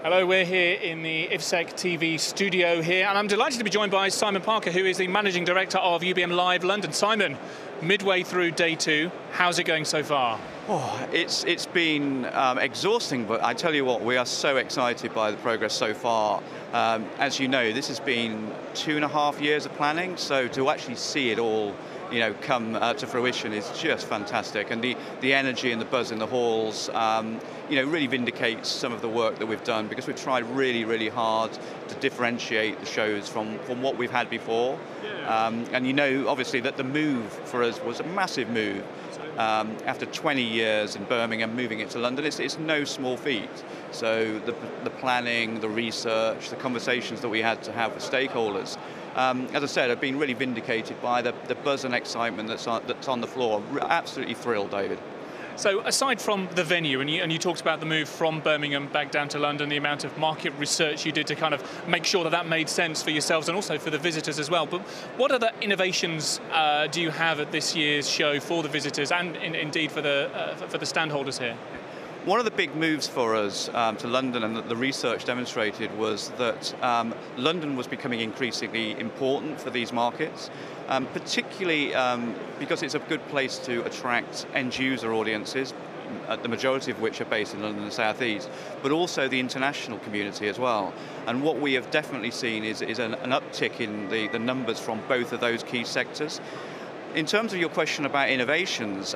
Hello, we're here in the IFSEC TV studio here, and I'm delighted to be joined by Simon Parker, who is the Managing Director of UBM Live London. Simon, midway through day two, how's it going so far? Oh, it's been exhausting, but I tell you what, we are so excited by the progress so far. As you know, this has been 2.5 years of planning, so to actually see it all come to fruition is just fantastic. And the energy and the buzz in the halls really vindicates some of the work that we've done, because we've tried really, really hard to differentiate the shows from what we've had before. Yeah. And obviously, that the move for us was a massive move. After 20 years in Birmingham, moving it to London, it's no small feat. So the planning, the research, the conversations that we had to have with stakeholders, as I said, have been really vindicated by the buzz and excitement that's on the floor. Absolutely thrilled, David. So aside from the venue, and you talked about the move from Birmingham back down to London, the amount of market research you did to kind of make sure that made sense for yourselves and also for the visitors as well. But what other innovations do you have at this year's show for the visitors and indeed for the standholders here? One of the big moves for us to London, and that the research demonstrated, was that London was becoming increasingly important for these markets, particularly because it's a good place to attract end-user audiences, the majority of which are based in London and the South East, but also the international community as well. And what we have definitely seen is an uptick in the numbers from both of those key sectors. In terms of your question about innovations,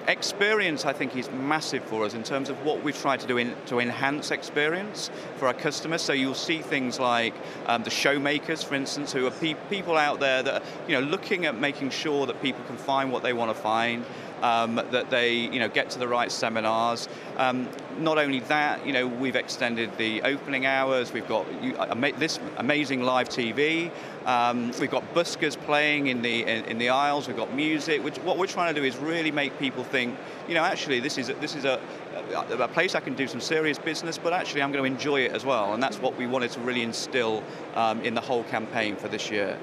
experience, I think, is massive for us in terms of what we've tried to do to enhance experience for our customers. So you'll see things like the showmakers, for instance, who are people out there that are looking at making sure that people can find what they want to find, that they get to the right seminars. Not only that, we've extended the opening hours. We've got this amazing live TV. We've got buskers playing in the aisles. We've got music. What we're trying to do is really make people think, actually, this is a place I can do some serious business, but actually I'm going to enjoy it as well. And that's what we wanted to really instill in the whole campaign for this year.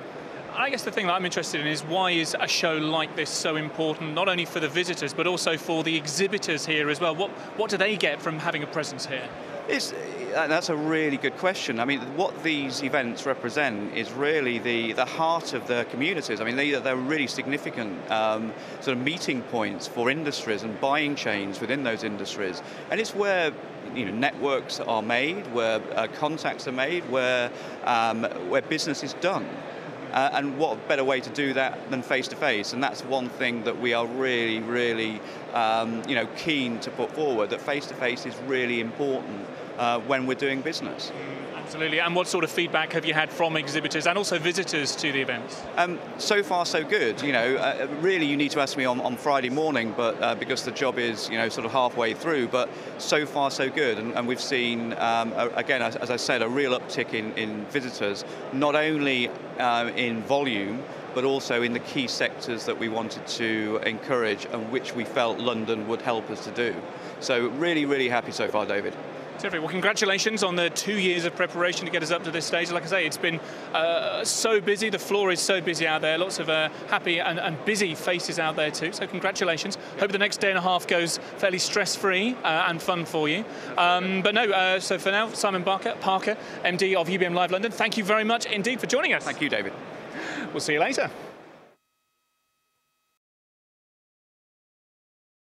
I guess the thing that I'm interested in is, why is a show like this so important, not only for the visitors, but also for the exhibitors here as well? What do they get from having a presence here? That's a really good question. I mean, what these events represent is really the heart of the communities. I mean, they're really significant sort of meeting points for industries and buying chains within those industries. And it's where networks are made, where contacts are made, where business is done. And what better way to do that than face-to-face? And that's one thing that we are really, really keen to put forward, that face-to-face is really important when we're doing business. Absolutely. And what sort of feedback have you had from exhibitors and also visitors to the events? So far, so good. Really, you need to ask me on Friday morning, but because the job is sort of halfway through. But so far, so good. And we've seen, again, as I said, a real uptick in visitors, not only in volume, but also in the key sectors that we wanted to encourage and which we felt London would help us to do. So really, really happy so far, David. Terrific. Well, congratulations on the 2 years of preparation to get us up to this stage. Like I say, it's been so busy. The floor is so busy out there. Lots of happy and busy faces out there too. So congratulations. Hope the next day and a half goes fairly stress-free and fun for you. But no, so for now, Simon Parker, MD of UBM Live London, thank you very much indeed for joining us. Thank you, David. We'll see you later.